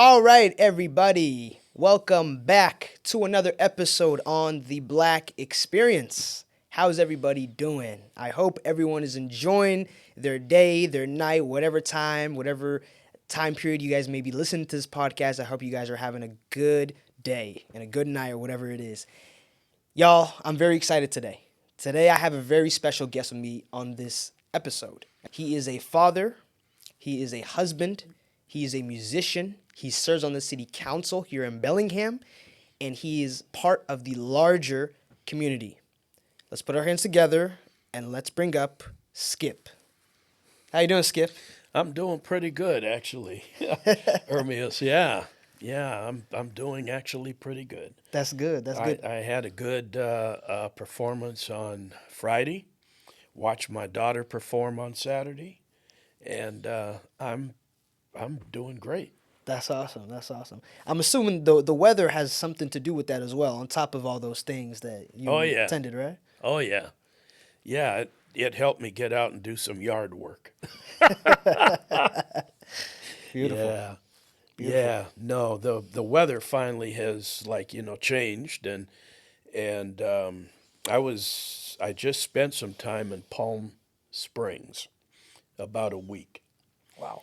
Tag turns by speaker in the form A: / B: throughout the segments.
A: All right, everybody. Welcome back to another episode on the Black Experience. How's everybody doing? I hope everyone is enjoying their day, their night, whatever time period you guys may be listening to this podcast. I hope you guys are having a good day and a good night or whatever it is. Y'all, I'm very excited today. Today I have a very special guest with me on this episode. He is a father, he is a husband, he is a musician, he serves on the city council here in Bellingham, and he is part of the larger community. Let's put our hands together and let's bring up Skip. How you doing, Skip?
B: I'm doing pretty good, actually. Ermias, I'm doing actually pretty good.
A: That's good. That's good.
B: I had a good performance on Friday. Watched my daughter perform on Saturday, and I'm doing great.
A: That's awesome. That's awesome. I'm assuming the weather has something to do with that as well, on top of all those things that you
B: Oh yeah,
A: attended, right?
B: oh yeah, yeah. It helped me get out and do some yard work.
A: Beautiful.
B: Yeah.
A: Beautiful.
B: Yeah, no, the weather finally has changed and I just spent some time in Palm Springs, about a week.
A: Wow.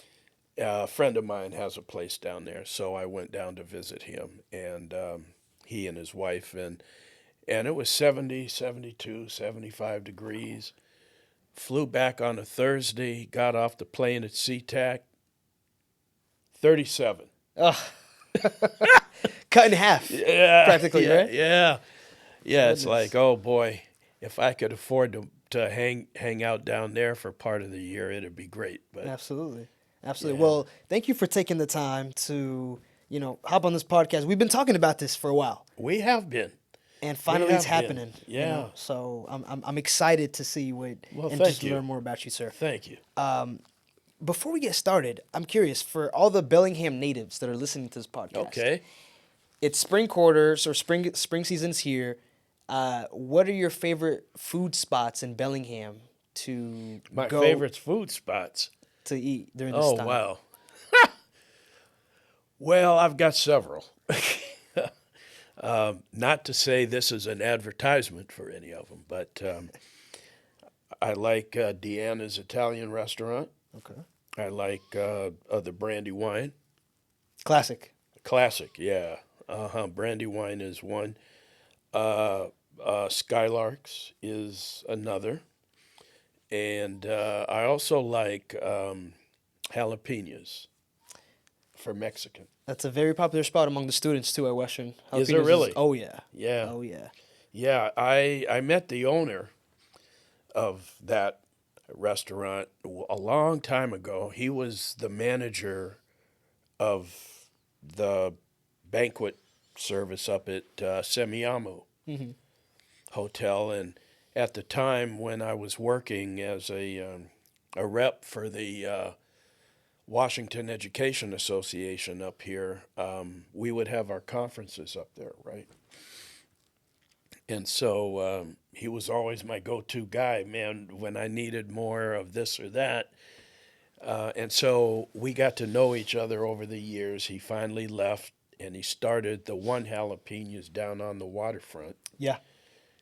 B: A friend of mine has a place down there, so I went down to visit him and he and his wife and it was 70, 72, 75 degrees. Flew back on a Thursday, got off the plane at SeaTac, 37.
A: Ugh. Cut in half,
B: Yeah,
A: practically,
B: yeah,
A: right?
B: yeah. It's
A: Goodness.
B: like, oh boy, if I could afford to hang out down there for part of the year, it'd be great. But
A: Absolutely. Absolutely.
B: yeah,
A: Well, thank you for taking the time to, hop on this podcast. We've been talking about this for a while,
B: we have been,
A: and
B: we
A: finally it's
B: have been.
A: happening.
B: Yeah.
A: So I'm excited to see what
B: Well,
A: and
B: thank
A: just
B: you,
A: learn more about you, sir.
B: thank you.
A: Before we get started, I'm curious for all the Bellingham natives that are listening to this podcast.
B: Okay.
A: It's spring quarters or spring season's here. What are your favorite food spots in Bellingham to
B: My
A: go
B: favorite food spots.
A: to eat during this
B: Oh
A: time?
B: wow. Well, I've got several. Not to say this is an advertisement for any of them, but I like Deanna's Italian restaurant.
A: Okay.
B: I like the Brandywine.
A: Classic.
B: Classic, yeah. Brandywine is one. Skylarks is another. And I also like jalapenos for Mexican.
A: That's a very popular spot among the students too at Western.
B: Is it
A: Jalapenos
B: really?
A: Oh yeah.
B: Yeah.
A: Oh yeah.
B: Yeah, I met the owner of that restaurant a long time ago. He was the manager of the banquet service up at Semiamu Hotel, and at the time when I was working as a rep for the Washington Education Association up here, we would have our conferences up there, right? And so he was always my go-to guy, man, when I needed more of this or that. And so we got to know each other over the years. He finally left, and he started the One Jalapenos down on the waterfront.
A: Yeah.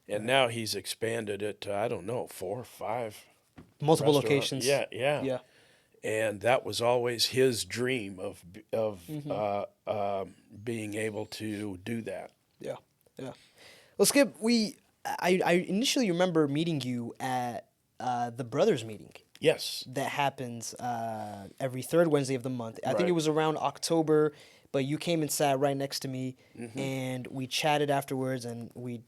B: And now he's expanded it to, I don't know, 4 or 5
A: Multiple
B: restaurants.
A: locations.
B: Yeah, yeah.
A: Yeah.
B: And that was always his dream of being able to do that.
A: Yeah. Yeah. Well, Skip, I initially remember meeting you at the brothers meeting
B: Yes.
A: that happens every third Wednesday of the month. I think
B: Right.
A: it was around October, but you came and sat right next to me,
B: Mm-hmm.
A: and we chatted afterwards, and we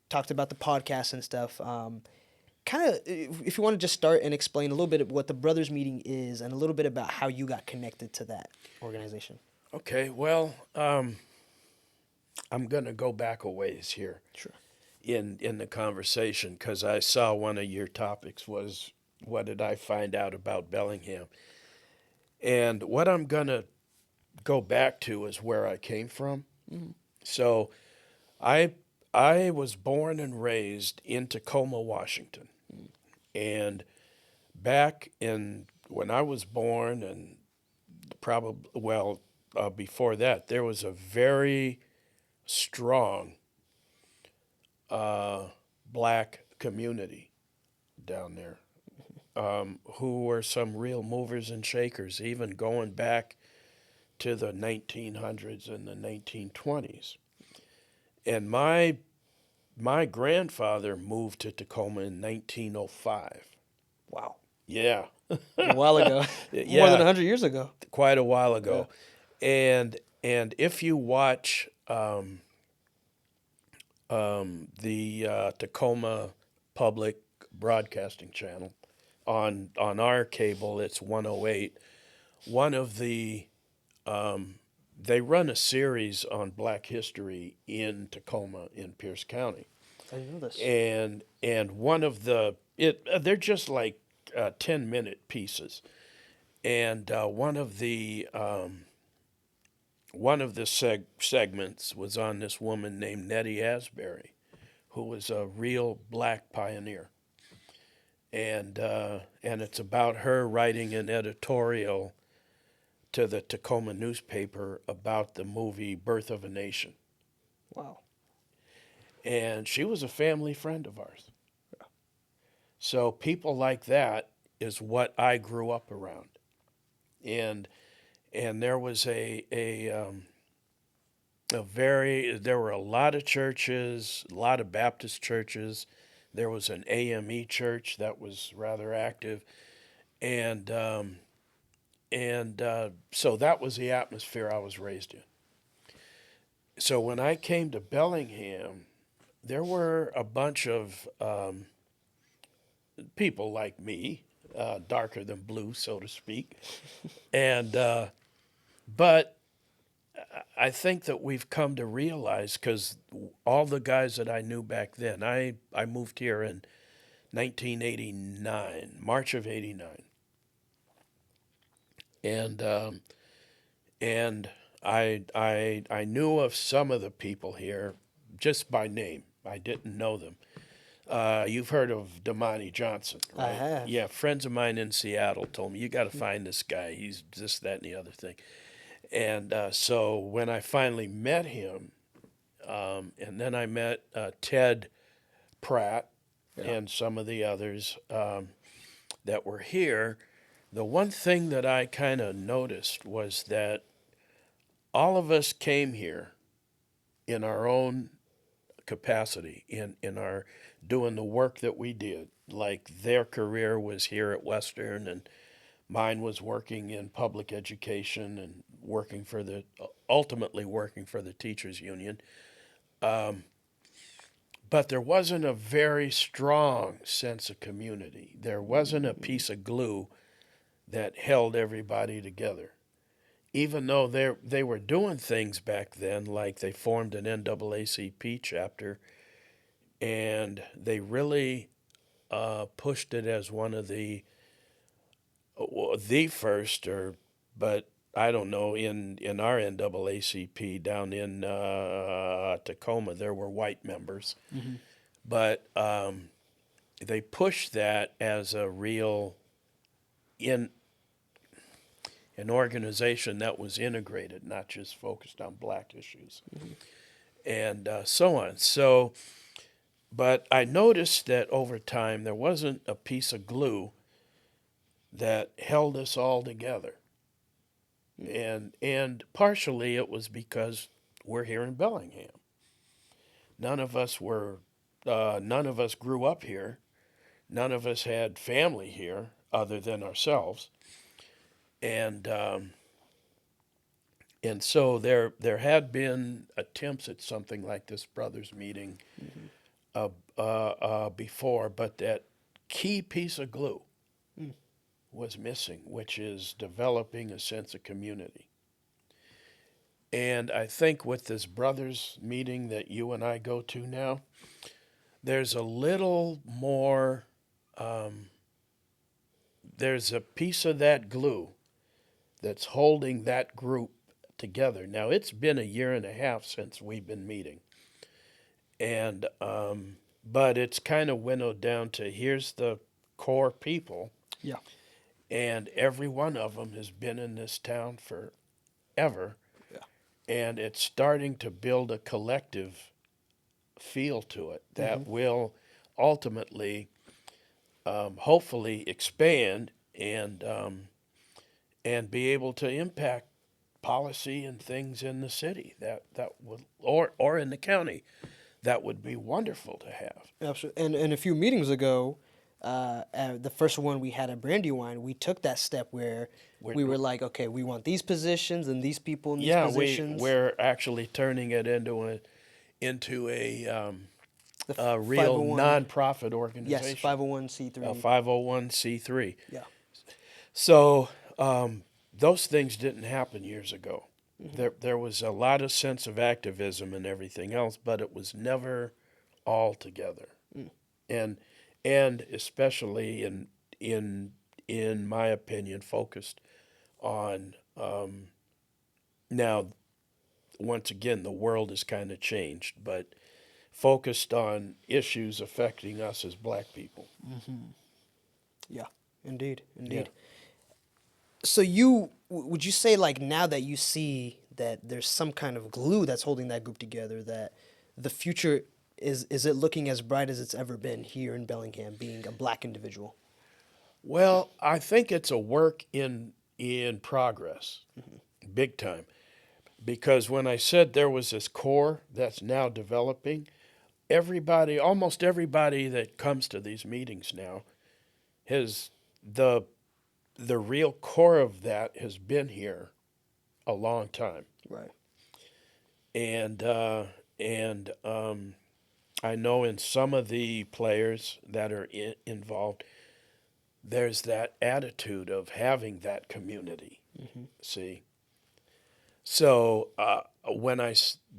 A: talked about the podcast and stuff. Kind of, if you want to just start and explain a little bit of what the brothers meeting is, and a little bit about how you got connected to that organization.
B: Okay, well, I'm going to go back a ways here
A: Sure.
B: in the conversation because I saw one of your topics was what did I find out about Bellingham? And what I'm going to go back to is where I came from. So I was born and raised in Tacoma, Washington. And back in when I was born and probably, well, before that, there was a very strong black community down there, who were some real movers and shakers, even going back to the 1900s and the 1920s. And my grandfather moved to Tacoma in 1905.
A: Wow.
B: Yeah,
A: A while ago. More than
B: yeah,
A: 100 years ago.
B: quite a while
A: Yeah.
B: ago. And if you watch the Tacoma Public Broadcasting Channel on our cable, it's 108. One of the they run a series on Black history in Tacoma in Pierce County,
A: I didn't know this.
B: and one of the they're just like 10-minute pieces, and one of the segments was on this woman named Nettie Asbury, who was a real black pioneer, and it's about her writing an editorial to the Tacoma newspaper about the movie Birth of a Nation.
A: Wow.
B: And she was a family friend of ours. So people like that is what I grew up around. And there was there were a lot of churches, a lot of Baptist churches. There was an AME church that was rather active, and so that was the atmosphere I was raised in. So when I came to Bellingham, there were a bunch of people like me, darker than blue, so to speak, and but I think that we've come to realize, because all the guys that I knew back then, I moved here in 1989, March of '89, and and I knew of some of the people here just by name. I didn't know them. You've heard of Damani Johnson,
A: I
B: right?
A: have.
B: Yeah, friends of mine in Seattle told me, you got to find this guy. He's this, that, and the other thing. And so when I finally met him, and then I met Ted Pratt
A: Yeah.
B: and some of the others that were here, the one thing that I kind of noticed was that all of us came here in our own capacity, in our doing the work that we did. Like their career was here at Western, and mine was working in public education and ultimately working for the teachers union. But there wasn't a very strong sense of community. There wasn't a piece of glue that held everybody together. Even though they were doing things back then, like they formed an NAACP chapter, and they really pushed it as one of the first, but I don't know, in our NAACP down in Tacoma, there were white members,
A: Mm-hmm.
B: but they pushed that as a real in an organization that was integrated, not just focused on black issues,
A: Mm-hmm.
B: and so on. So, but I noticed that over time there wasn't a piece of glue that held us all together. And partially it was because we're here in Bellingham. None of us grew up here. None of us had family here other than ourselves. And and so there had been attempts at something like this brothers meeting
A: Mm-hmm.
B: before, but that key piece of glue
A: Mm.
B: was missing, which is developing a sense of community. And I think with this brothers meeting that you and I go to now, there's a little more, there's a piece of that glue that's holding that group together. Now, it's been a year and a half since we've been meeting. And, but it's kind of winnowed down to here's the core people,
A: Yeah.
B: and every one of them has been in this town forever, and it's starting to build a collective feel to it that will ultimately, hopefully, expand and be able to impact policy and things in the city that would or in the county. That would be wonderful to have.
A: Absolutely. And a few meetings ago, the first one we had at Brandywine, we took that step where
B: We're,
A: we were like, okay, we want these positions and these people in these
B: yeah,
A: positions.
B: we're actually turning it into
A: The
B: a real
A: 501,
B: nonprofit
A: yes,
B: organization,
A: 501c3.
B: a 501c3.
A: Yeah.
B: So those things didn't happen years ago. There was a lot of sense of activism and everything else, but it was never all together. And and especially in my opinion, focused on now. Once again, the world has kind of changed, but focused on issues affecting us as black people.
A: Yeah. Indeed.
B: Yeah.
A: Indeed. So would you say, like, now that you see that there's some kind of glue that's holding that group together, that the future is it looking as bright as it's ever been here in Bellingham, being a black individual?
B: Well, I think it's a work in progress, big time. Because when I said there was this core that's now developing, everybody, almost everybody that comes to these meetings now, has the the real core of that has been here a long time,
A: Right.
B: and I know in some of the players that are involved, there's that attitude of having that community. See, so when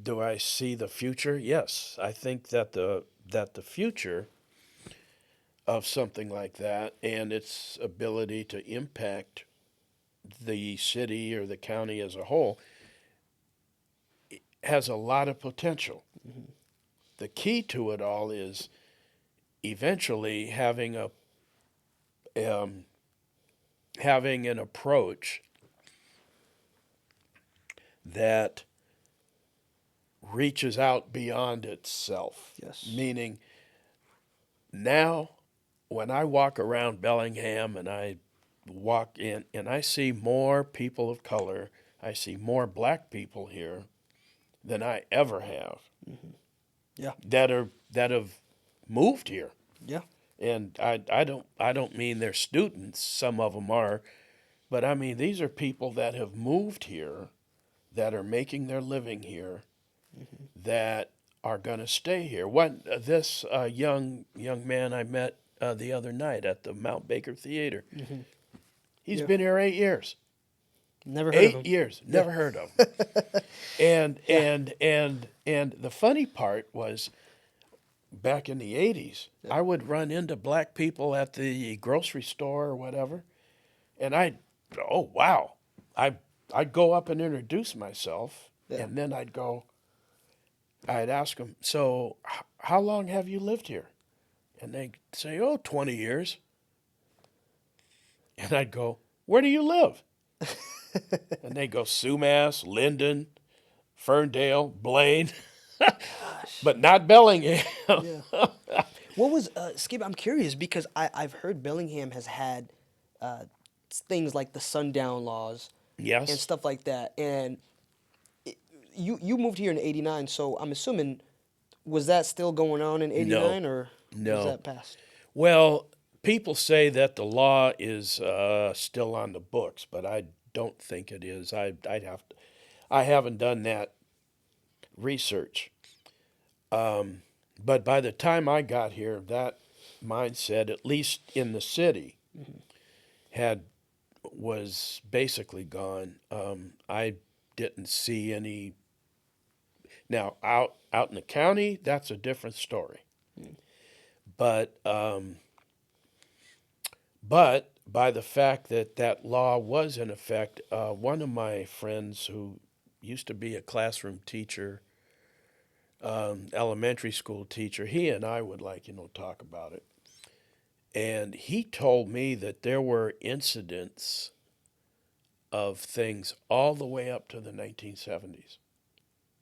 B: do I see the future? Yes, I think that the future of something like that and its ability to impact the city or the county as a whole has a lot of potential. The key to it all is eventually um, having an approach that reaches out beyond itself.
A: Yes.
B: Meaning, now when I walk around Bellingham and I walk in and I see more people of color, I see more black people here than I ever have
A: Yeah.
B: that have moved here.
A: Yeah.
B: And I don't mean they're students, some of them are, but I mean these are people that have moved here, that are making their living here, that are going to stay here. This young man I met the other night at the Mount Baker Theater, he's
A: Yeah.
B: been here 8 years.
A: Never heard of
B: Eight
A: him.
B: years,
A: Yeah.
B: never heard of him. And
A: Yeah.
B: and the funny part was back in the 80s,
A: Yeah.
B: I would run into black people at the grocery store or whatever, and oh wow, I'd go up and introduce myself,
A: Yeah.
B: and then I'd ask them, so how long have you lived here? And they'd say, oh, 20 years. And I'd go, where do you live? And they'd go, Sumas, Linden, Ferndale, Blaine, but not Bellingham.
A: Yeah. What was Skip? I'm curious because I've heard Bellingham has had uh, things like the sundown laws and
B: Yes.
A: stuff like that. And you moved here in '89, so I'm assuming, was that still going on in
B: No.
A: '89 or was
B: No.
A: that passed?
B: Well, people say that the law is still on the books, but I don't think it is. I haven't done that research. But by the time I got here, that mindset, at least in the city, had was basically gone. I didn't see any. Now out in the county, that's a different story. But but by the fact that that law was in effect, one of my friends who used to be a classroom teacher, elementary school teacher, he and I would talk about it. And he told me that there were incidents of things all the way up to the 1970s.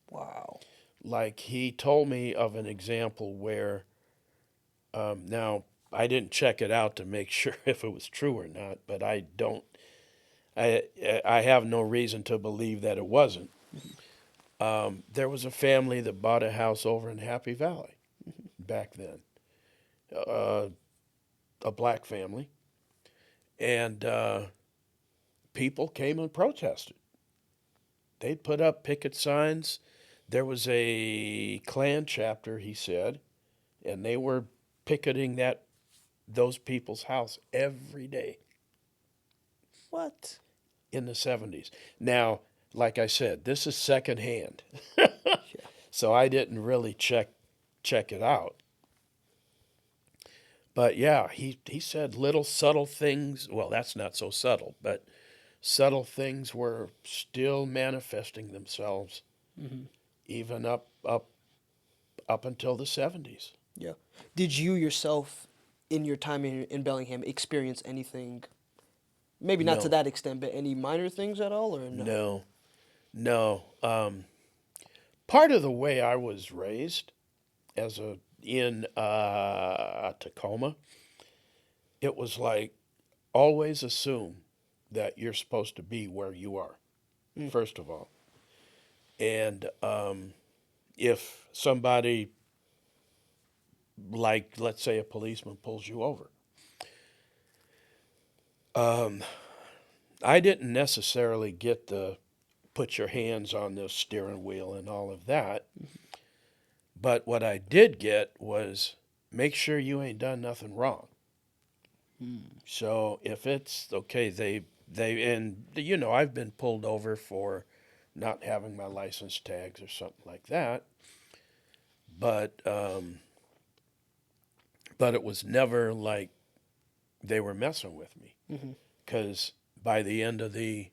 A: Wow.
B: Like he told me of an example where, now I didn't check it out to make sure if it was true or not, but I don't, I, I have no reason to believe that it wasn't. There was a family that bought a house over in Happy Valley back then, uh, a black family, and people came and protested. They put up picket signs. There was a Klan chapter, he said, and they were picketing those people's house every day
A: What?
B: in the 70s. Now, like I said, this is secondhand,
A: Yeah.
B: so I didn't really check it out. But yeah, he said little subtle things. Well, that's not so subtle, but subtle things were still manifesting themselves
A: Hmm.
B: even up until the 70s.
A: Yeah. Did you yourself, in your time in Bellingham, experience anything? Maybe not to
B: No,
A: that extent, but any minor things at all, or no?
B: no, no. Part of the way I was raised as a in Tacoma, it was like always assume that you're supposed to be where you are,
A: Mm.
B: first of all. And if somebody, like let's say a policeman, pulls you over, um, I didn't necessarily get the put your hands on the steering wheel and all of that. But what I did get was make sure you ain't done nothing wrong.
A: Mm.
B: So if it's okay, and I've been pulled over for not having my license tags or something like that. But but it was never like they were messing with me,
A: Hmm.
B: because by the end of the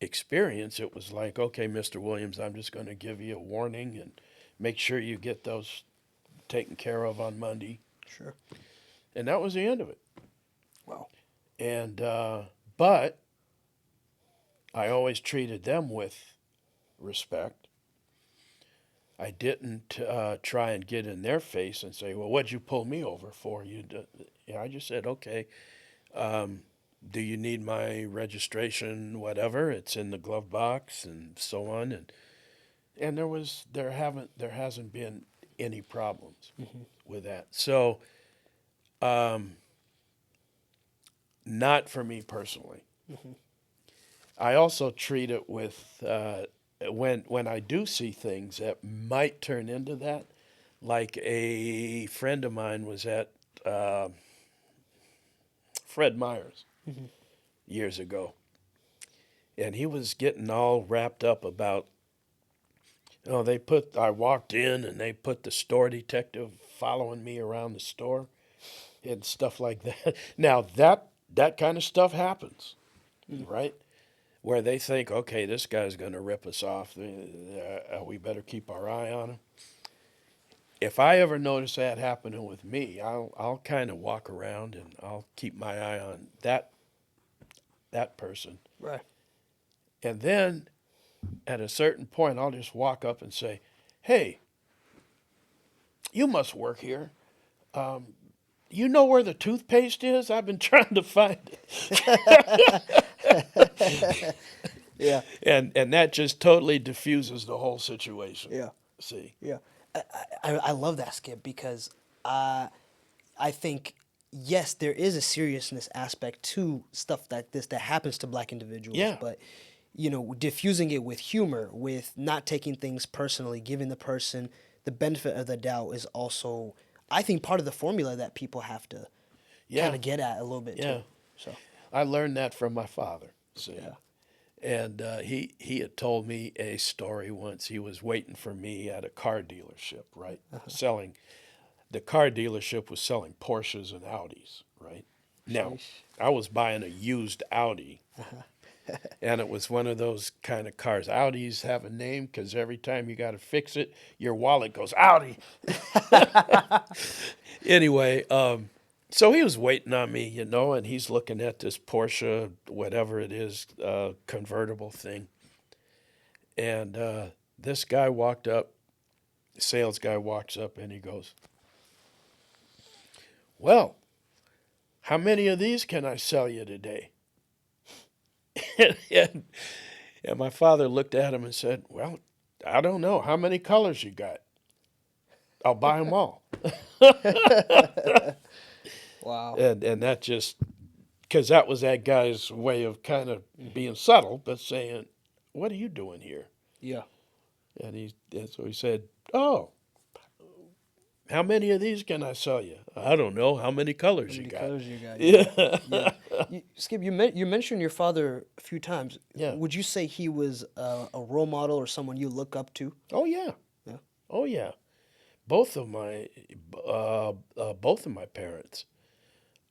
B: experience, it was like, okay, Mr. Williams, I'm just going to give you a warning and make sure you get those taken care of on Monday,
A: Sure.
B: and that was the end of it.
A: Wow.
B: And but I always treated them with respect. I didn't try and get in their face and say, "Well, what'd you pull me over for?" Yeah, I just said, "Okay, um, do you need my registration? Whatever, it's in the glove box, and so on." And there hasn't been any problems
A: Hmm.
B: with that. So, um, not for me personally.
A: Hmm.
B: I also treat it with when I do see things that might turn into that. Like a friend of mine was at uh, Fred Meyer's
A: Hmm.
B: years ago, and he was getting all wrapped up about. Oh, I walked in and they put the store detective following me around the store and stuff like that. Now that kind of stuff happens,
A: Mm.
B: right? Where they think, okay, this guy's going to rip us off. We better keep our eye on him. If I ever notice that happening with me, I'll kind of walk around and I'll keep my eye on that person.
A: Right.
B: And then at a certain point, I'll just walk up and say, "Hey, you must work here. Um, you know where the toothpaste is? I've been trying to find it."
A: Yeah.
B: And that just totally diffuses the whole situation.
A: Yeah.
B: See?
A: Yeah. I love that, Skip, because uh, I think, yes, there is a seriousness aspect to stuff like this that happens to black individuals,
B: Yeah.
A: but diffusing it with humor, with not taking things personally, giving the person the benefit of the doubt is also, I think, part of the formula that people have to kind
B: Yeah.
A: of get at a little bit
B: Yeah.
A: too. So,
B: I learned that from my father. See?
A: yeah.
B: And he had told me a story once. He was waiting for me at a car dealership, right? Selling The car dealership was selling Porsches and Audis, right? Now,
A: Sheesh.
B: I was buying a used Audi, and it was one of those kind of cars. Audis have a name because every time you got to fix it, your wallet goes Audi. Anyway, so he was waiting on me, and he's looking at this Porsche, whatever it is, convertible thing. And this guy walked up, sales guy walks up, and he goes, "Well, how many of these can I sell you today?" and, and my father looked at him and said, "Well, I don't know. How many colors you got? I'll buy them all."
A: Wow.
B: And that just, because that was that guy's way of kind of being subtle, but saying, "What are you doing here?"
A: Yeah.
B: And so he said, "Oh, how many of these can I sell you?" "I don't know. How many colors
A: How
B: you
A: many
B: got?"
A: colors you got? Yeah.
B: Yeah.
A: Yeah. Skip, you mentioned your father a few times.
B: Yeah.
A: Would you say he was a role model or someone you look up to?
B: Oh yeah.
A: Yeah.
B: Oh yeah. Both of my both of my parents.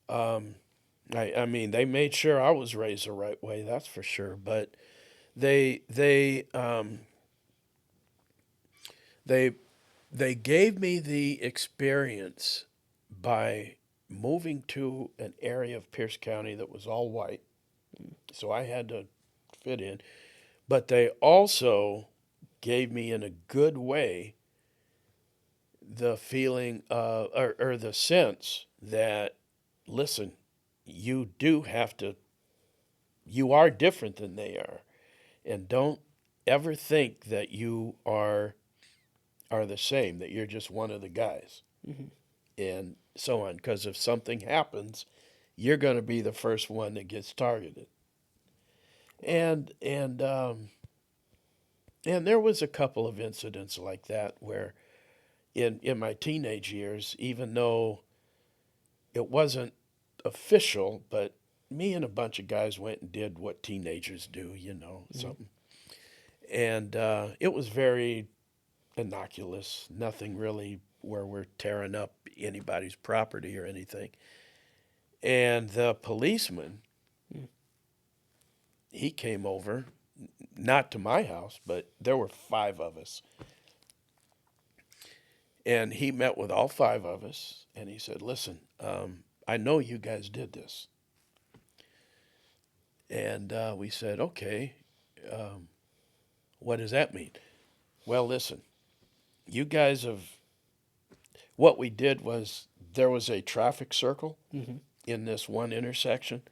B: Um, I mean, they made sure I was raised the right way. That's for sure. But they they um, they they gave me the experience by moving to an area of Pierce County that was all white. So I had to fit in. But they also gave me, in a good way, the feeling or the sense that, listen, you do have to, you are different than they are. And don't ever think that you are the same, that you're just one of the guys,
A: Hmm.
B: and so on. Because if something happens, you're going to be the first one that gets targeted. And and there was a couple of incidents like that where in my teenage years, even though it wasn't official, but me and a bunch of guys went and did what teenagers do,
A: Hmm.
B: something. And it was very innocuous, nothing really where we're tearing up anybody's property or anything. And the policeman, he came over, not to my house, but there were five of us. And he met with all five of us, and he said, "Listen, I know you guys did this." And we said, "Okay, um, what does that mean?" "Well, listen, you guys have, what we did was there was a traffic circle
A: Hmm.
B: in this one intersection,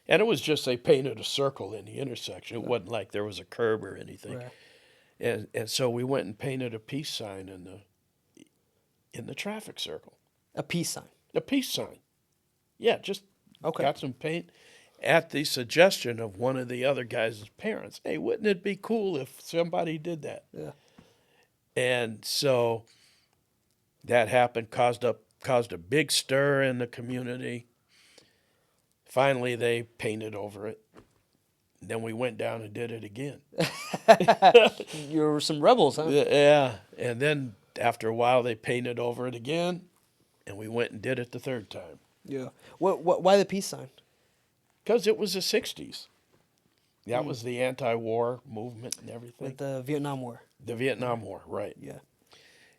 B: and it was just they painted a circle in the intersection. It
A: Yeah.
B: wasn't like there was a curb or anything.
A: Right.
B: And so we went and painted a peace sign in the traffic circle.
A: A peace sign.
B: A peace sign. Yeah, just
A: Okay.
B: got some paint at the suggestion of one of the other guys' parents. Hey, wouldn't it be cool if somebody did that?
A: Yeah.
B: And so that happened, caused a big stir in the community. Finally, they painted over it. Then we went down and did it again.
A: You're some rebels, huh?
B: Yeah, and then after a while, they painted over it again, and we went and did it the third time.
A: Yeah. Why the peace sign?
B: Because it was the 60s. That
A: Mm.
B: was the anti-war movement and
A: With
B: everything.
A: the Vietnam War.
B: The Vietnam War, right.
A: Yeah.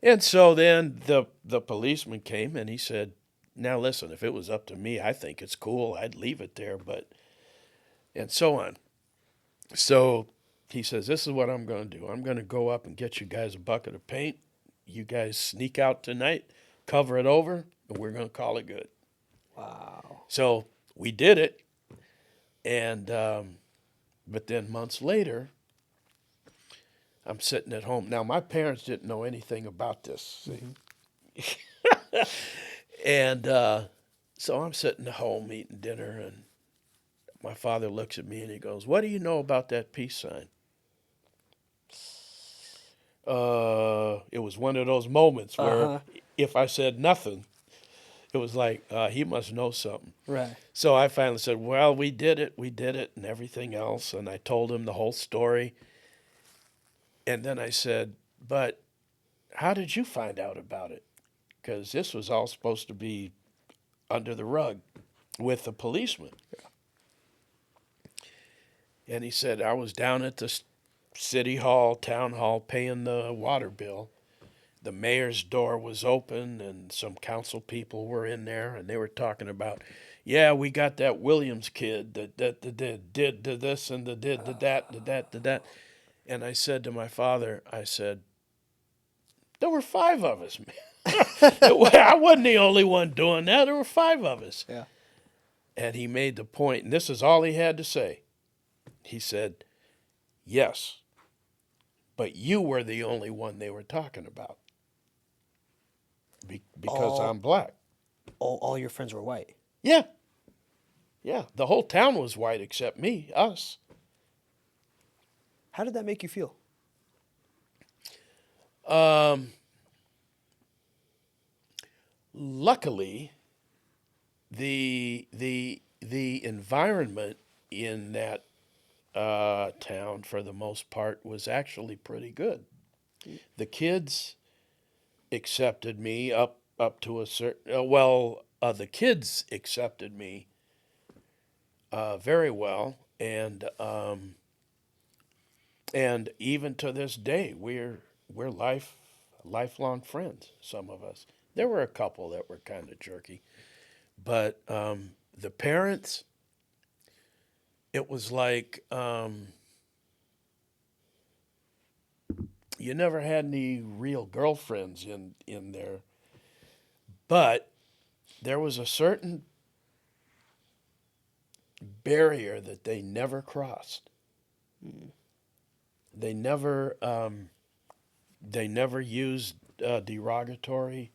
B: And so then the policeman came and he said, "Now listen, if it was up to me, I think it's cool. I'd leave it there, but," and so on. So he says, "This is what I'm going to do. I'm going to go up and get you guys a bucket of paint. You guys sneak out tonight, cover it over, and we're going to call it good."
A: Wow.
B: So we did it. And but then months later, I'm sitting at home. Now my parents didn't know anything about this, see? And so I'm sitting at home eating dinner, and my father looks at me and he goes, "What do you know about that peace sign?" It was one of those moments
A: Uh
B: where
A: huh.
B: if I said nothing, it was like, he must know something.
A: Right.
B: So I finally said, "Well, we did it, and everything else." And I told him the whole story. And then I said, "But how did you find out about it? Because this was all supposed to be under the rug with the policeman." And he said, "I was down at the city hall, town hall, paying the water bill. The mayor's door was open, and some council people were in there, and they were talking about, yeah, we got that Williams kid that did this and did that, did that, did that." And I said to my father, I said, there were 5 of us, man. I wasn't the only one doing that. There were 5 of us.
A: Yeah.
B: And he made the point, and this is all he had to say. He said, yes, but you were the only one they were talking about because
A: All,
B: I'm black.
A: all your friends were white.
B: Yeah. Yeah. The whole town was white except me, us.
A: How did that make you feel?
B: Luckily, the environment in that town, for the most part, was actually pretty good. The kids accepted me up to a certain. The kids accepted me very well, and even to this day, we're lifelong friends. Some of us. There were a couple that were kind of jerky, but the parents, it was like you never had any real girlfriends in there, but there was a certain barrier that they never crossed. They never used derogatory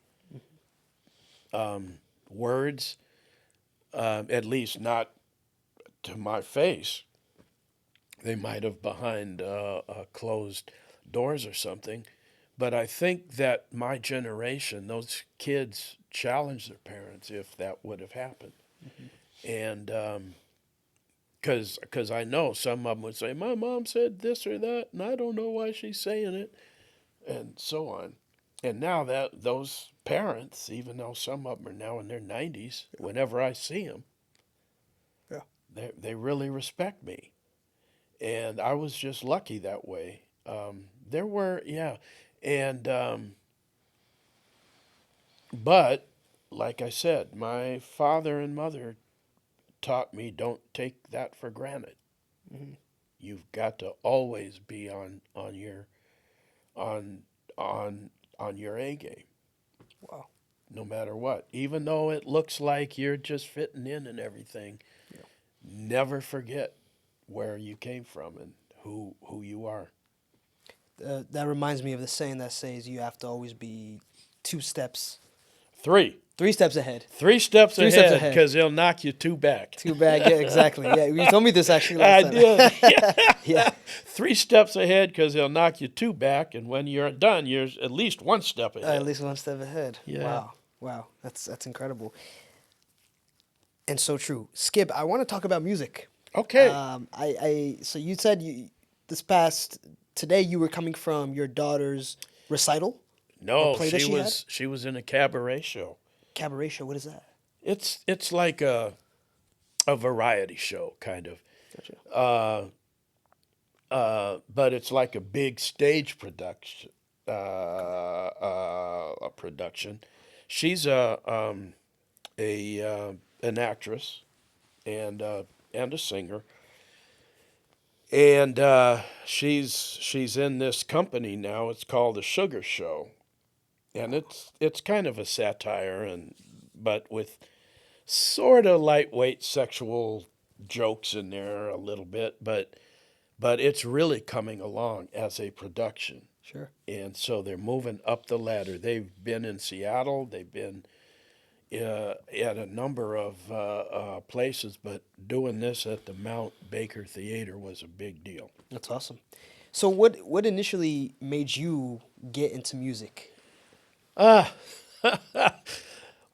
B: words, at least not to my face. They might have behind closed doors or something. But I think that my generation, those kids challenged their parents if that would have happened. And because I know some of them would say, my mom said this or that, and I don't know why she's saying it, and so on. And now that those parents, even though some of them are now in their 90s, whenever I see them,
A: Yeah.
B: they really respect me. And I was just lucky that way. There were, yeah. And, but like I said, my father and mother taught me don't take that for granted.
A: Mm-hmm.
B: You've got to always be on your on on your A game,
A: Wow.
B: no matter what. Even though it looks like you're just fitting in and everything,
A: Yeah.
B: never forget where you came from and who you are.
A: That reminds me of the saying that says you have to always be 2 steps,
B: Three
A: 3 steps ahead.
B: 3 steps
A: 3 steps
B: ahead
A: ahead.
B: because they'll knock you 2 back.
A: Too bad. Yeah, exactly. Yeah, you told me this actually
B: I
A: last time.
B: did.
A: Yeah.
B: 3 steps ahead because they'll knock you 2 back, and when you're done, you're at least 1 step ahead.
A: At least 1 step ahead.
B: Yeah.
A: Wow. Wow. That's incredible. And so true. Skip, I want to talk about music.
B: Okay.
A: So you said today you were coming from your daughter's recital or
B: No,
A: play that
B: she
A: she had?
B: was in a cabaret show.
A: Cabaret show. What is that?
B: It's like a variety show kind of.
A: Gotcha.
B: But it's like a big stage production. A production. She's an actress and a singer, and she's in this company now. It's called the Sugar Show, and it's kind of a satire but with sort of lightweight sexual jokes in there a little bit, but it's really coming along as a production.
A: Sure.
B: And so they're moving up the ladder. They've been in Seattle. They've been at a number of places, but doing this at the Mount Baker Theater was a big deal.
A: That's awesome. So what initially made you get into music?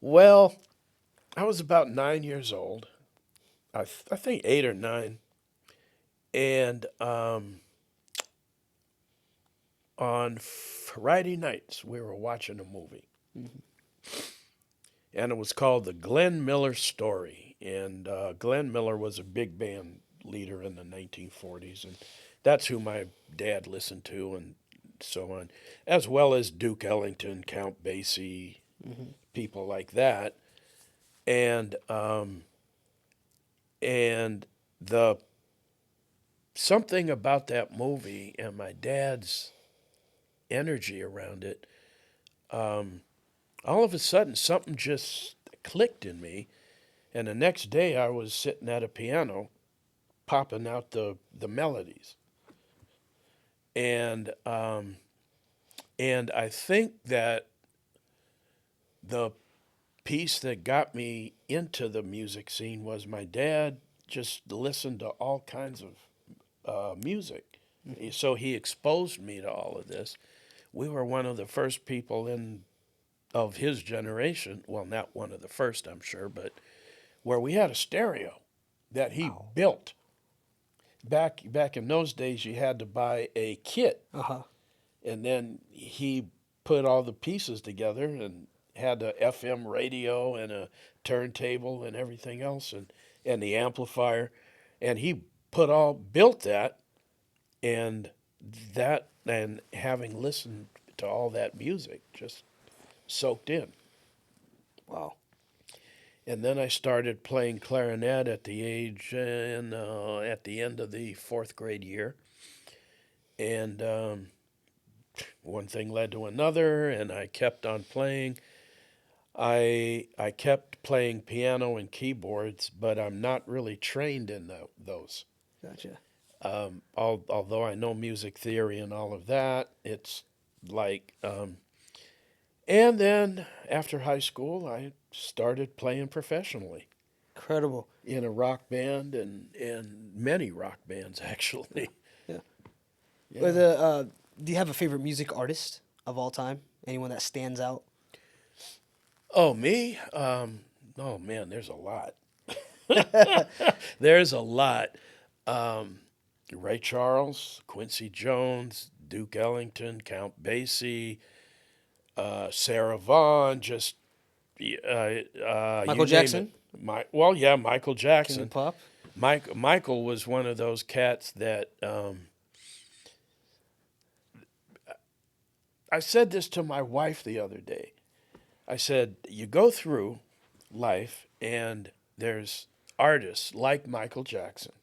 B: Well, I was about 9 years old. I think 8 or 9. And on Friday nights, we were watching a movie.
A: Mm-hmm.
B: And it was called The Glenn Miller Story. And Glenn Miller was a big band leader in the 1940s. And that's who my dad listened to and so on, as well as Duke Ellington, Count Basie,
A: Mm-hmm.
B: people like that. And the something about that movie and my dad's energy around it, all of a sudden something just clicked in me. And the next day I was sitting at a piano popping out the melodies. And I think that the piece that got me into the music scene was my dad just listened to all kinds of music. So he exposed me to all of this. We were one of the first people in of his generation. Well, not one of the first, I'm sure, but where we had a stereo that he
A: Wow.
B: built. Back in those days, you had to buy a kit,
A: Uh-huh.
B: and then he put all the pieces together and had a FM radio and a turntable and everything else, and the amplifier, and he built that, and having listened to all that music just soaked in.
A: Wow.
B: And then I started playing clarinet at the age and at the end of the fourth grade year, and one thing led to another, and I kept on playing. I kept playing piano and keyboards, but I'm not really trained in those.
A: Gotcha.
B: Although I know music theory and all of that, it's like. And then after high school, I started playing professionally
A: Incredible.
B: in a rock band and many rock bands actually.
A: Yeah.
B: Yeah.
A: But, do you have a favorite music artist of all time? Anyone that stands out?
B: Oh, me? Oh man, there's a lot. There's a lot. Ray Charles, Quincy Jones, Duke Ellington, Count Basie, Sarah Vaughan, just
A: Michael
B: you name it.
A: Jackson?
B: Michael
A: King
B: Jackson.
A: of Pop?
B: Michael was one of those cats that I said this to my wife the other day. I said, you go through life and there's artists like Michael Jackson,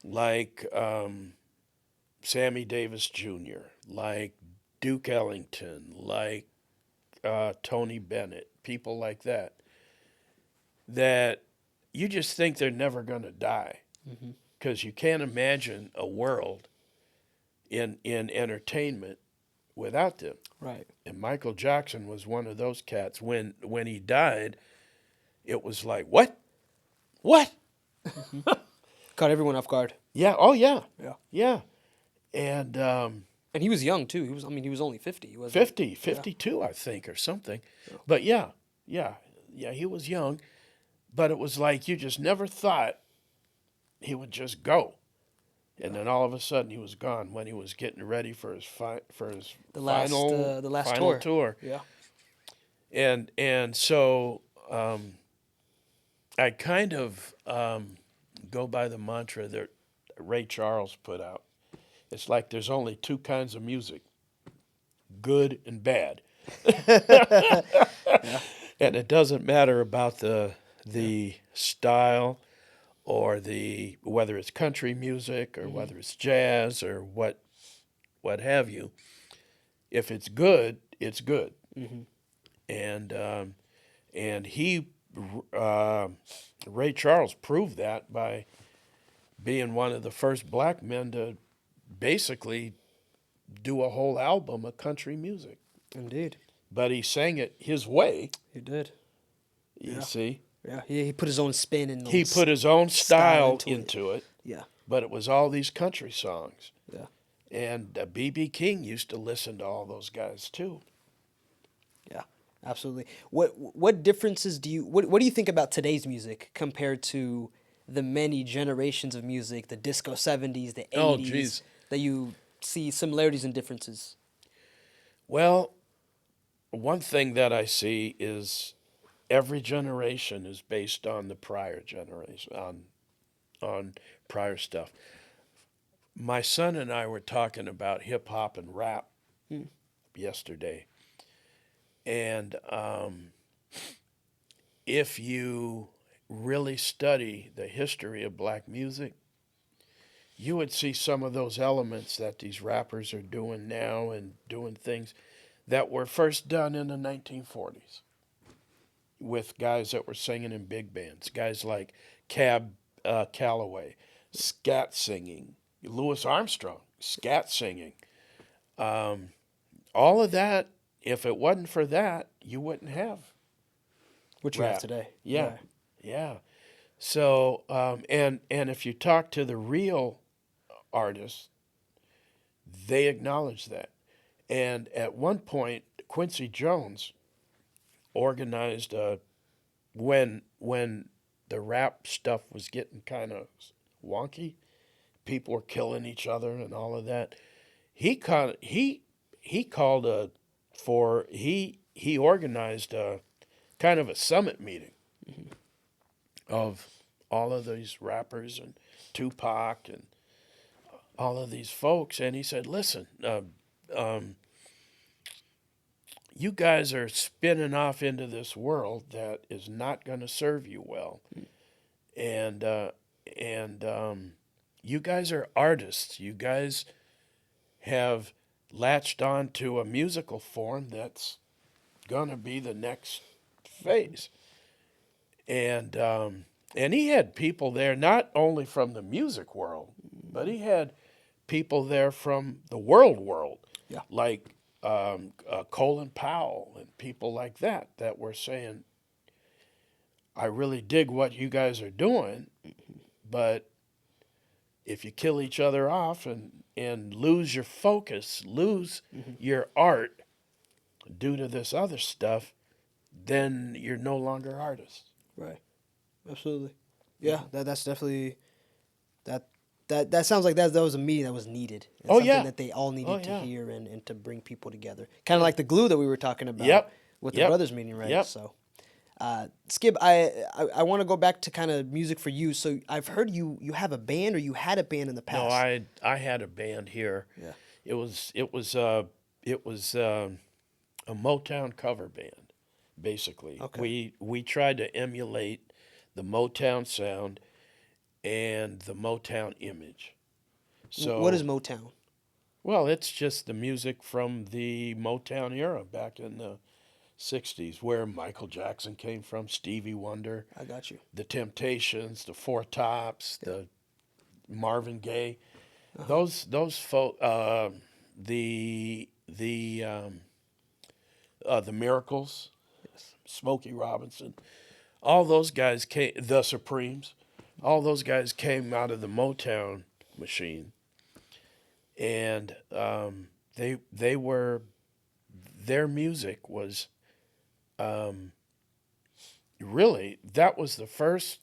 B: like Sammy Davis Jr., like Duke Ellington, like Tony Bennett, people like that, that you just think they're never going to die because you can't imagine a world in entertainment without them.
A: Right.
B: And Michael Jackson was one of those cats. When he died, it was like, what? What?
A: Caught everyone off guard.
B: Yeah. Oh, yeah.
A: Yeah.
B: Yeah. And
A: And he was young too. He was only 50. He was
B: 50, 52, I think, or something. But yeah, he was young. But it was like you just never thought he would just go. And then all of a sudden he was gone when he was getting ready for his
A: the last
B: final
A: tour.
B: tour.
A: Yeah.
B: And so I kind of go by the mantra that Ray Charles put out. It's like there's only two kinds of music, good and bad. And it doesn't matter about the style or whether it's country music or whether it's jazz or what have you. If it's good, it's good. And he Ray Charles proved that by being one of the first black men to basically do a whole album of country music.
A: Indeed.
B: But he sang it his way,
A: He did.
B: you see.
A: Yeah. He put his own spin in.
B: He put his own style
A: into it.
B: into it,
A: Yeah.
B: but it was all these country songs.
A: Yeah.
B: And B.B. King used to listen to all those guys too.
A: Yeah. Absolutely. What differences what do you think about today's music compared to the many generations of music, the disco 70s, the 80s,
B: Oh, geez.
A: that you see similarities and differences?
B: Well, one thing that I see is every generation is based on the prior generation, on prior stuff. My son and I were talking about hip hop and rap yesterday. And if you really study the history of black music, you would see some of those elements that these rappers are doing now and doing things that were first done in the 1940s with guys that were singing in big bands, guys like Cab Calloway, scat singing, Louis Armstrong, scat singing. Um, all of that, if it wasn't for that, you wouldn't have
A: What you have
B: rap.
A: today.
B: Yeah,
A: Right.
B: yeah. So, and if you talk to the real artists, they acknowledge that. And at one point, Quincy Jones organized when the rap stuff was getting kind of wonky, people were killing each other and all of that. He called a for he organized a kind of a summit meeting of all of these rappers and Tupac and all of these folks, and he said, "Listen, um, you guys are spinning off into this world that is not going to serve you well, and you guys are artists. You guys have latched on to a musical form that's going to be the next phase." And he had people there not only from the music world, but he had people there from the world,
A: Yeah.
B: like Colin Powell and people like that were saying, "I really dig what you guys are doing, but if you kill each other off and lose your focus, lose your art due to this other stuff, then you're no longer artists."
A: Right. Absolutely. Yeah. That's definitely that sounds like that was a meeting that was needed. And
B: Oh,
A: something
B: yeah.
A: that they all
B: Oh,
A: needed to
B: yeah.
A: hear and to bring people together. Kind of like the glue that we were talking about
B: Yep.
A: with the
B: Yep.
A: brothers meeting, right?
B: Yep.
A: So. Skip, I want to go back to kind of music for you. So I've heard you have a band or you had a band in the
B: No,
A: past.
B: I had a band here.
A: Yeah.
B: It was a Motown cover band, basically.
A: Okay.
B: We tried to emulate the Motown sound and the Motown image.
A: What is
B: So,
A: Motown?
B: well, it's just the music from the Motown era back in the 60s, where Michael Jackson came from, Stevie Wonder,
A: I got you.
B: the Temptations, the Four Tops, the Marvin Gaye.
A: Uh-huh.
B: Those folk, the Miracles,
A: Yes.
B: Smokey Robinson, all those guys came. The Supremes, all those guys came out of the Motown machine, and they were their music was really that was the first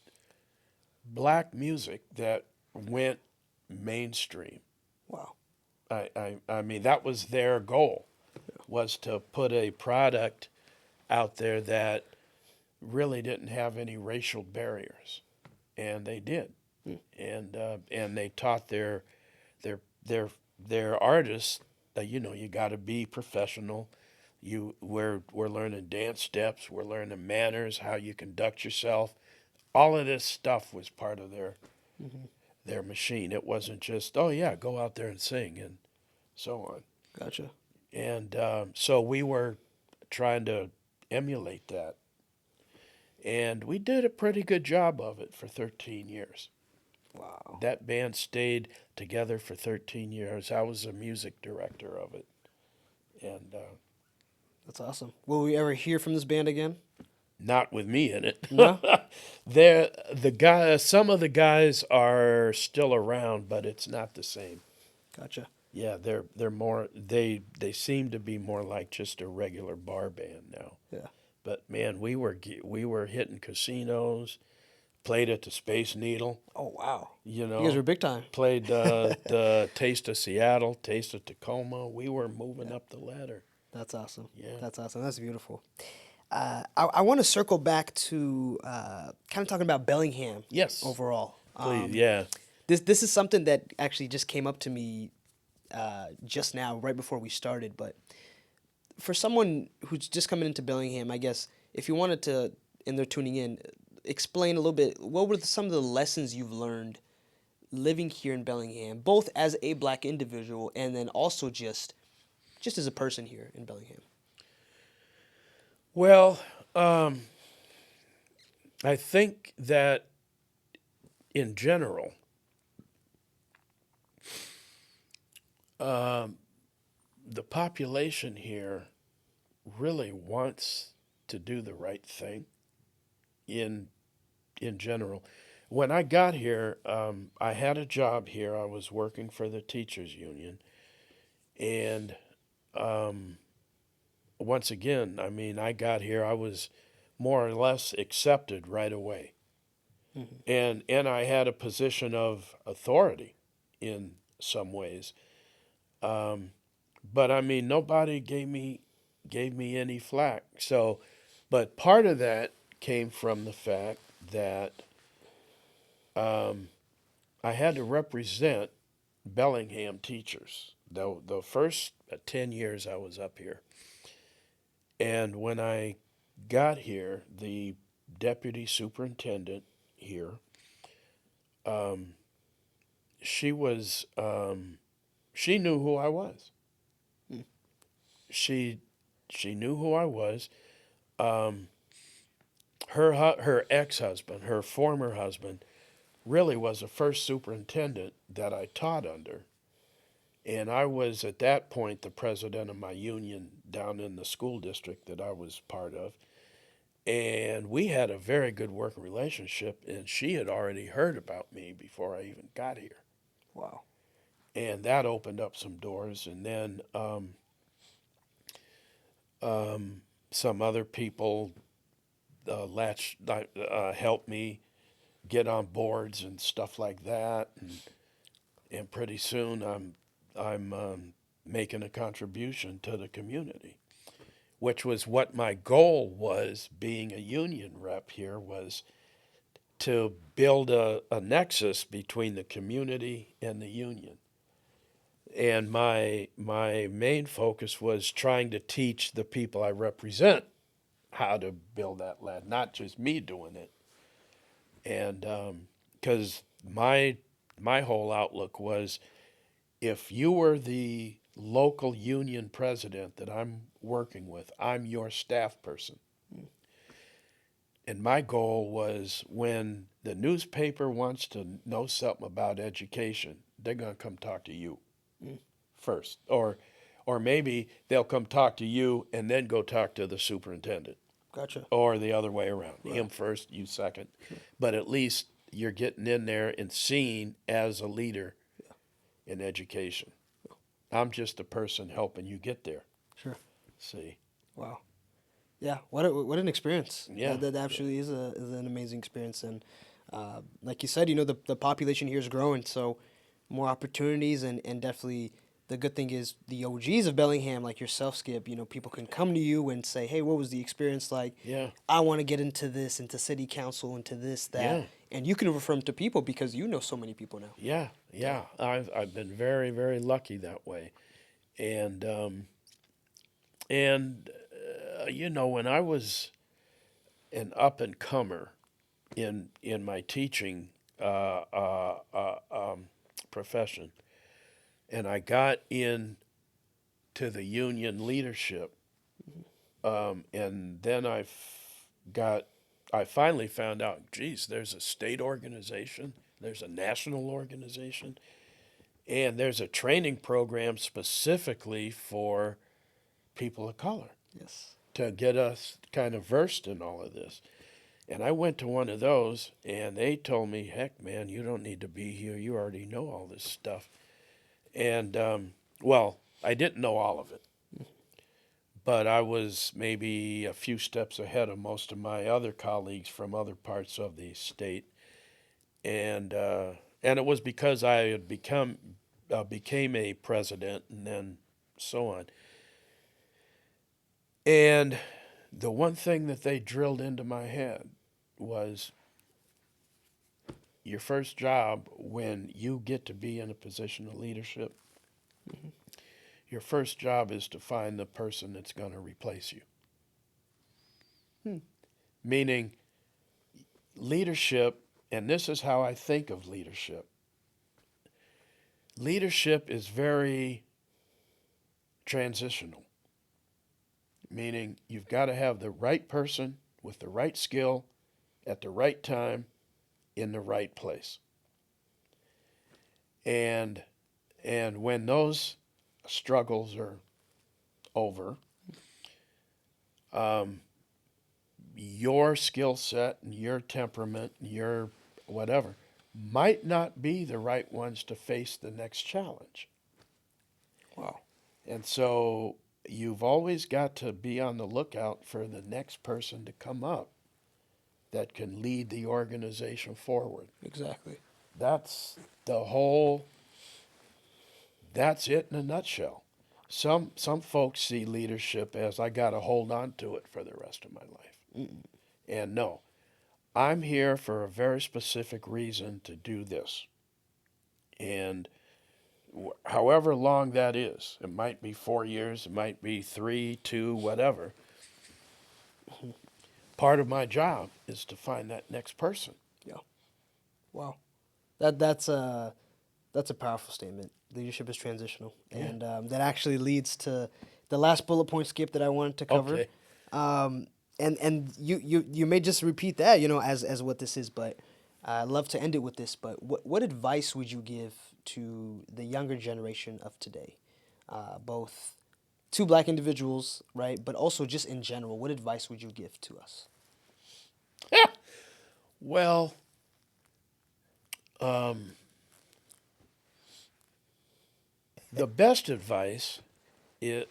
B: black music that went mainstream.
A: Wow.
B: I mean, that was their goal, was to put a product out there that really didn't have any racial barriers, and they did, and they taught their their their artists that you got to be professional. We're learning dance steps, we're learning manners, how you conduct yourself. All of this stuff was part of their machine. It wasn't just, oh yeah, go out there and sing and so on.
A: Gotcha.
B: And so we were trying to emulate that. And we did a pretty good job of it for 13 years.
A: Wow.
B: That band stayed together for 13 years. I was the music director of it. And
A: That's awesome. Will we ever hear from this band again?
B: not with me in it.
A: No?
B: Some of the guys are still around, but it's not the same.
A: Gotcha.
B: Yeah, they're more they seem to be more like just a regular bar band now.
A: Yeah.
B: But man, we were hitting casinos, played at the Space Needle,
A: Oh, wow.
B: you
A: You guys
B: know,
A: were big time.
B: played the Taste of Seattle, Taste of Tacoma. We were moving up the ladder.
A: That's awesome.
B: Yeah.
A: That's awesome. That's beautiful. I want to circle back to kind of talking about Bellingham.
B: Yes.
A: Overall.
B: Please, yeah.
A: This is something that actually just came up to me just now, right before we started. But for someone who's just coming into Bellingham, I guess if you wanted to, and they're tuning in, explain a little bit. What were some of the lessons you've learned living here in Bellingham, both as a black individual and then also just as a person here in Bellingham?
B: Well, um, I think that in general, um, the population here really wants to do the right thing in general. When I got here, I had a job here. I was working for the teachers union, and um, once again, I mean, I got here. I was more or less accepted right away,
A: Hmm.
B: and I had a position of authority in some ways. Um, but I mean, nobody gave me any flack. So, but part of that came from the fact that um, I had to represent Bellingham teachers. The first 10 years I was up here, and when I got here, the deputy superintendent here, um, she was she knew who I was.
A: Mm.
B: She she knew who I was. Um, her ex husband, her former husband, really was the first superintendent that I taught under. And I was at that point the president of my union down in the school district that I was part of. And we had a very good working relationship, and she had already heard about me before I even got here.
A: Wow.
B: And that opened up some doors. And then um, some other people helped me get on boards and stuff like that. And pretty soon I'm making a contribution to the community, which was what my goal was. Being a union rep here was to build a nexus between the community and the union. And my main focus was trying to teach the people I represent how to build that lead, not just me doing it. And because my whole outlook was, if you were the local union president that I'm working with, I'm your staff person. And my goal was, when the newspaper wants to know something about education, they're going to come talk to you
A: Mm.
B: first. Or maybe they'll come talk to you and then go talk to the superintendent.
A: Gotcha.
B: Or the other way around.
A: Right.
B: Him first, you second.
A: Sure.
B: But at least you're getting in there and seen as a leader
A: Yeah.
B: in education. I'm just a person helping you get there.
A: Sure.
B: See?
A: Wow. Yeah. What an experience.
B: Yeah.
A: That absolutely is an amazing experience. And like you said, the population here is growing, so more opportunities and definitely the good thing is the OGs of Bellingham, like yourself, Skip. People can come to you and say, "Hey, what was the experience like?
B: Yeah.
A: I want to get into this, into city council, into this, that,"
B: Yeah.
A: and you can refer them to people because you know so many people now.
B: Yeah.
A: Yeah.
B: Yeah. I've been very, very lucky that way. And when I was an up and comer in my teaching profession, and I got in to the union leadership, and then I finally found out, geez, there's a state organization, there's a national organization, and there's a training program specifically for people of color
A: Yes.
B: to get us kind of versed in all of this. And I went to one of those, and they told me, heck, man, you don't need to be here. You already know all this stuff. And, well, I didn't know all of it, but I was maybe a few steps ahead of most of my other colleagues from other parts of the state. And it was because I had became a president and then so on. And the one thing that they drilled into my head was, your first job when you get to be in a position of leadership, your first job is to find the person that's going to replace you.
A: Hmm.
B: Meaning, leadership, and this is how I think of leadership, leadership is very transitional, meaning you've got to have the right person with the right skill at the right time in the right place. And when those struggles are over, um, your skill set and your temperament and your whatever might not be the right ones to face the next challenge.
A: Wow.
B: And so you've always got to be on the lookout for the next person to come up that can lead the organization forward.
A: Exactly.
B: That's the whole, that's it in a nutshell. Some folks see leadership as I got to hold on to it for the rest of my life.
A: Mm-mm.
B: And no, I'm here for a very specific reason to do this. And however long that is, it might be 4 years, it might be 3, 2, whatever. Part of my job is to find that next person.
A: Yeah. Wow. That's a powerful statement. Leadership is transitional,
B: Yeah.
A: and that actually leads to the last bullet point, Skip, that I wanted to cover.
B: Okay.
A: And you may just repeat that, as what this is, but I'd love to end it with this. But what advice would you give to the younger generation of today, both to Black individuals, right, but also just in general? What advice would you give to us?
B: Well, the best advice is,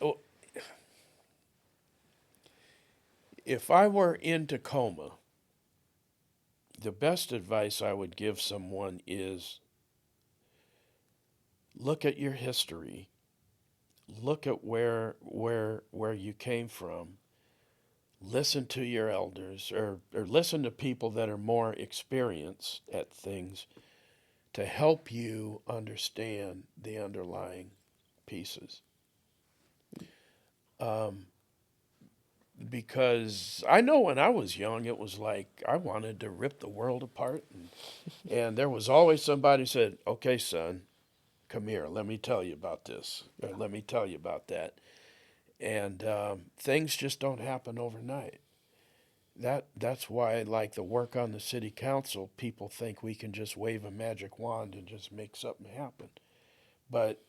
B: if I were in Tacoma, the best advice I would give someone is look at your history, look at where you came from, listen to your elders, or listen to people that are more experienced at things to help you understand the underlying pieces. Because I know when I was young, it was like I wanted to rip the world apart. And there was always somebody who said, okay, son, come here, let me tell you about this, or let me tell you about that. And things just don't happen overnight. That's why, like the work on the city council, people think we can just wave a magic wand and just make something happen. But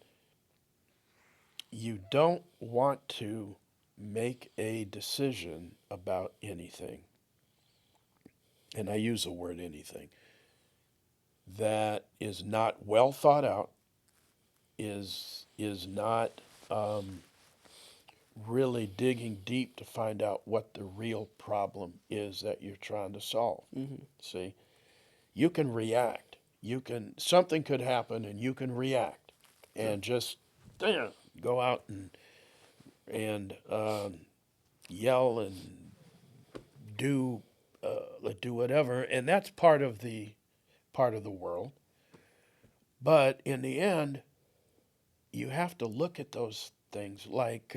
B: you don't want to make a decision about anything, and I use the word anything, that is not well thought out, is not really digging deep to find out what the real problem is that you're trying to solve.
A: Mm-hmm.
B: See, you can react. Something could happen and you can react and just go out and yell and do do whatever, and that's part of the world. But in the end, you have to look at those things like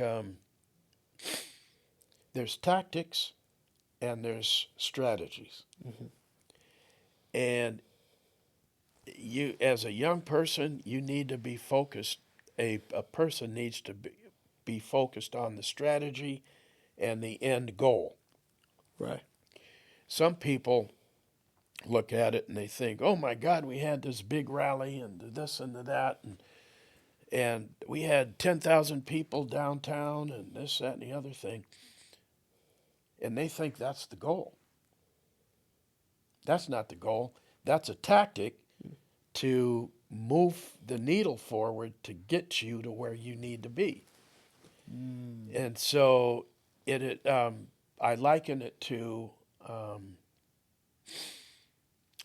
B: there's tactics and there's strategies.
A: Mm-hmm.
B: And you, as a young person, you need to be focused. A person needs to be focused on the strategy and the end goal.
A: Right.
B: Some people look at it and they think, oh my God, we had this big rally and this and that, and we had 10,000 people downtown and this, that, and the other thing. And they think that's the goal. That's not the goal. That's a tactic to move the needle forward to get you to where you need to be.
A: Mm.
B: And so I liken it to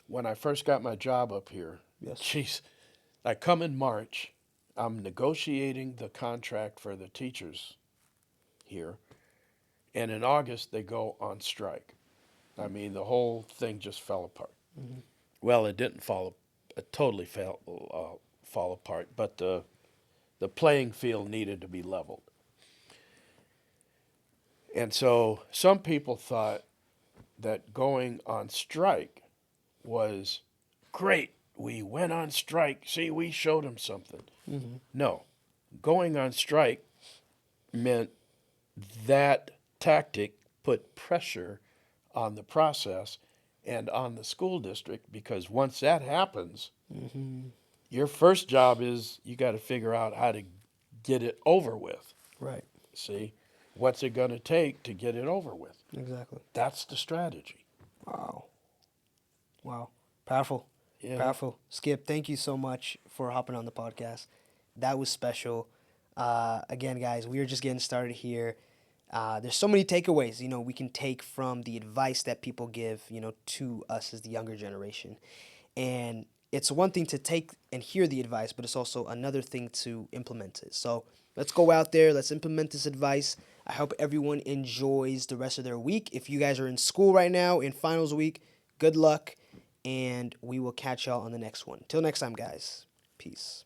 B: when I first got my job up here.
A: Yes.
B: Jeez, I come in March. I'm negotiating the contract for the teachers here. And in August, they go on strike. I mean, the whole thing just fell apart.
A: Mm-hmm.
B: Well, it didn't it totally fall apart, but the playing field needed to be leveled. And so some people thought that going on strike was great. we went on strike. See, we showed them something.
A: Mm-hmm.
B: No, going on strike meant that tactic put pressure on the process and on the school district, because once that happens,
A: Mm-hmm.
B: your first job is you got to figure out how to get it over with.
A: Right.
B: See, what's it going to take to get it over with?
A: Exactly.
B: That's the strategy.
A: Wow. Wow. Powerful.
B: Yeah.
A: Powerful. Skip, thank you so much for hopping on the podcast. That was special. Again, guys, we are just getting started here. There's so many takeaways, we can take from the advice that people give, to us as the younger generation. And it's one thing to take and hear the advice, but it's also another thing to implement it. So let's go out there. Let's implement this advice. I hope everyone enjoys the rest of their week. If you guys are in school right now, in finals week, good luck. And we will catch y'all on the next one. Till next time, guys. Peace.